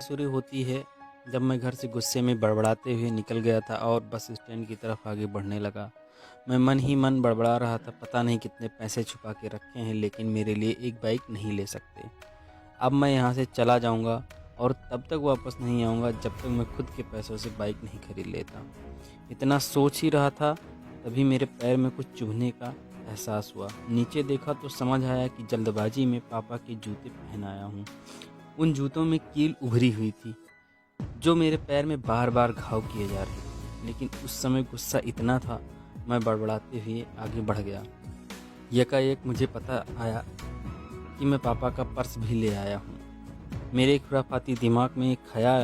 शुरू होती है जब मैं घर से गुस्से में बड़बड़ाते हुए निकल गया था और बस स्टैंड की तरफ आगे बढ़ने लगा। मैं मन ही मन बड़बड़ा रहा था, पता नहीं कितने पैसे छुपा के रखे हैं लेकिन मेरे लिए एक बाइक नहीं ले सकते। अब मैं यहाँ से चला जाऊँगा और तब तक वापस नहीं आऊँगा जब तक मैं खुद के पैसों से बाइक नहीं खरीद लेता। इतना सोच ही रहा था तभी मेरे पैर में कुछ चुभने का एहसास हुआ। नीचे देखा तो समझ आया कि जल्दबाजी में पापा के जूते पहन आया हूँ। उन जूतों में कील उभरी हुई थी जो मेरे पैर में बार बार घाव किए जा रहे थे, लेकिन उस समय गुस्सा इतना था मैं बड़बड़ाते हुए आगे बढ़ गया। यकाएक मुझे पता आया कि मैं पापा का पर्स भी ले आया हूँ। मेरे खुराफाती दिमाग में एक ख्याल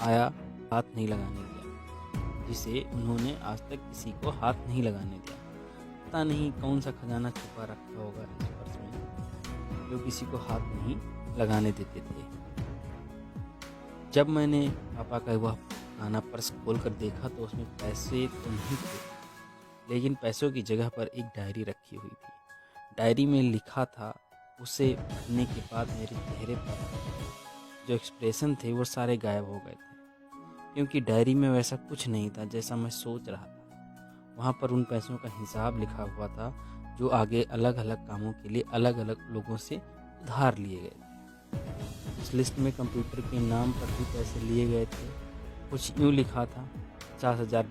आया हाथ नहीं लगाने दिया, जिसे उन्होंने आज तक किसी को हाथ नहीं लगाने दिया। पता नहीं कौन सा खजाना छुपा रखा होगा इस पर्स में जो किसी को हाथ नहीं लगाने देते थे। जब मैंने पापा का वह पुराना पर्स खोलकर देखा तो उसमें पैसे तो नहीं थे, लेकिन पैसों की जगह पर एक डायरी रखी हुई थी। डायरी में लिखा था। उसे पढ़ने के बाद मेरे चेहरे पर जो एक्सप्रेशन थे वो सारे गायब हो गए थे, क्योंकि डायरी में वैसा कुछ नहीं था जैसा मैं सोच रहा था। वहाँ पर उन पैसों का हिसाब लिखा हुआ था जो आगे अलग अलग कामों के लिए अलग अलग लोगों से उधार लिए गए थे। उस लिस्ट में कंप्यूटर के नाम पर भी पैसे लिए गए थे। कुछ यूँ लिखा था 50,000।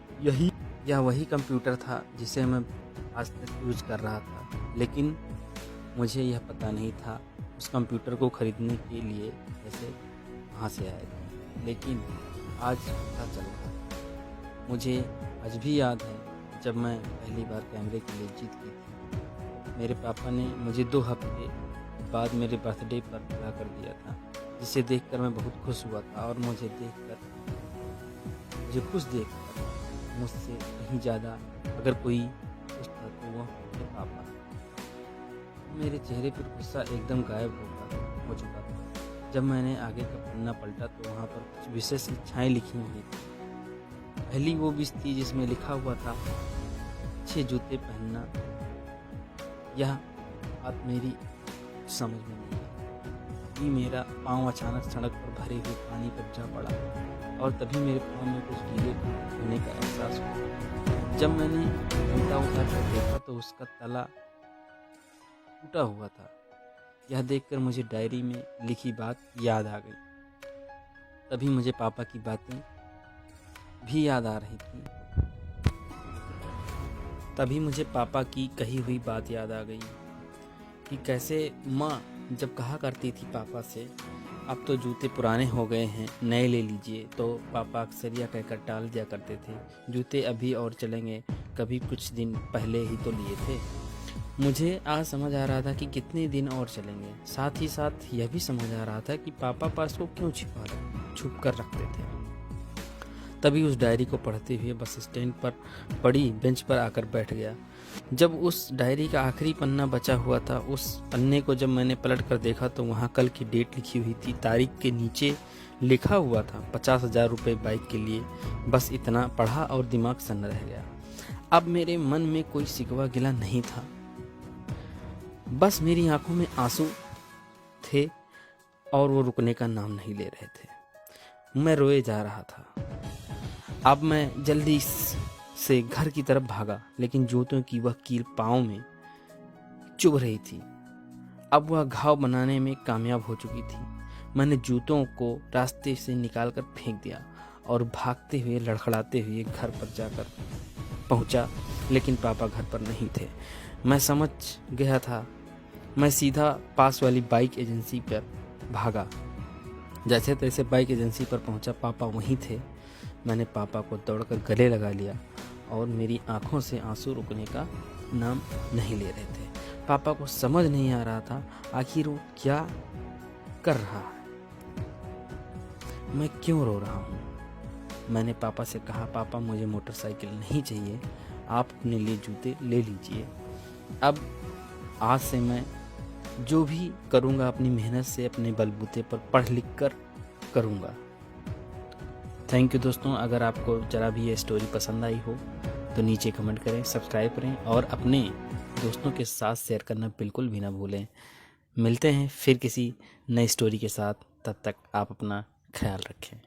यह वही कंप्यूटर था जिसे मैं आज तक यूज कर रहा था, लेकिन मुझे यह पता नहीं था उस कंप्यूटर को खरीदने के लिए पैसे कहाँ से आए। लेकिन आज पता चल रहा। मुझे आज भी याद है जब मैं पहली बार कैमरे के लिए जीत की थी। मेरे पापा ने मुझे 2 हफ्ते बाद मेरे बर्थडे पर खड़ा कर दिया था, जिसे देखकर मैं बहुत खुश हुआ था। और मुझे खुश देखकर मुझसे कहीं ज़्यादा अगर कोई खुश था तो वह मेरे पापा। मेरे चेहरे पर गुस्सा एकदम गायब हो चुका था। जब मैंने आगे का पन्ना पलटा तो वहाँ पर कुछ विशेष इच्छाएं लिखी हुई थी। पहली वो विश थी जिसमें लिखा हुआ था अच्छे जूते पहनना। यह बात मेरी समझ में नहीं आई कि मेरा पाँव अचानक सड़क पर भरे हुए पानी पर जा पड़ा और तभी मेरे पाँव में कुछ गीले होने का एहसास हुआ। जब मैंने जूता उतार कर देखा तो उसका तला टूटा हुआ था। यह देखकर मुझे डायरी में लिखी बात याद आ गई। तभी मुझे पापा की बातें भी याद आ रही थी। तभी मुझे पापा की कही हुई बात याद आ गई कि कैसे माँ जब कहा करती थी पापा से, अब तो जूते पुराने हो गए हैं, नए ले लीजिए, तो पापा अक्सर यह कहकर टाल दिया करते थे, जूते अभी और चलेंगे, कभी कुछ दिन पहले ही तो लिए थे। मुझे आज समझ आ रहा था कि कितने दिन और चलेंगे। साथ ही साथ यह भी समझ आ रहा था कि पापा पर्स को क्यों छुप कर रखते थे। तभी उस डायरी को पढ़ते हुए बस स्टैंड पर पड़ी बेंच पर आकर बैठ गया। जब उस डायरी का आखिरी पन्ना बचा हुआ था, उस पन्ने को जब मैंने पलट कर देखा तो वहाँ कल की डेट लिखी हुई थी। तारीख के नीचे लिखा हुआ था 50,000 रुपये बाइक के लिए। बस इतना पढ़ा और दिमाग सन्न रह गया। अब मेरे मन में कोई शिकवा गिला नहीं था, बस मेरी आंखों में आंसू थे और वो रुकने का नाम नहीं ले रहे थे। मैं रोए जा रहा था। अब मैं जल्दी से घर की तरफ भागा, लेकिन जूतों की वह कील पाँव में चुभ रही थी। अब वह घाव बनाने में कामयाब हो चुकी थी। मैंने जूतों को रास्ते से निकालकर फेंक दिया और भागते हुए लड़खड़ाते हुए घर पर जाकर पहुंचा, लेकिन पापा घर पर नहीं थे। मैं समझ गया था। मैं सीधा पास वाली बाइक एजेंसी पर भागा। जैसे तैसे बाइक एजेंसी पर पहुंचा, पापा वहीं थे। मैंने पापा को दौड़कर गले लगा लिया और मेरी आंखों से आंसू रुकने का नाम नहीं ले रहे थे। पापा को समझ नहीं आ रहा था आखिर वो क्या कर रहा है, मैं क्यों रो रहा हूँ। मैंने पापा से कहा, पापा मुझे मोटरसाइकिल नहीं चाहिए, आप अपने लिए जूते ले लीजिए। अब आज से मैं जो भी करूँगा अपनी मेहनत से अपने बलबूते पर पढ़ लिख कर करूँगा। थैंक यू दोस्तों। अगर आपको ज़रा भी ये स्टोरी पसंद आई हो तो नीचे कमेंट करें, सब्सक्राइब करें और अपने दोस्तों के साथ शेयर करना बिल्कुल भी ना भूलें। मिलते हैं फिर किसी नई स्टोरी के साथ, तब तक आप अपना ख्याल रखें।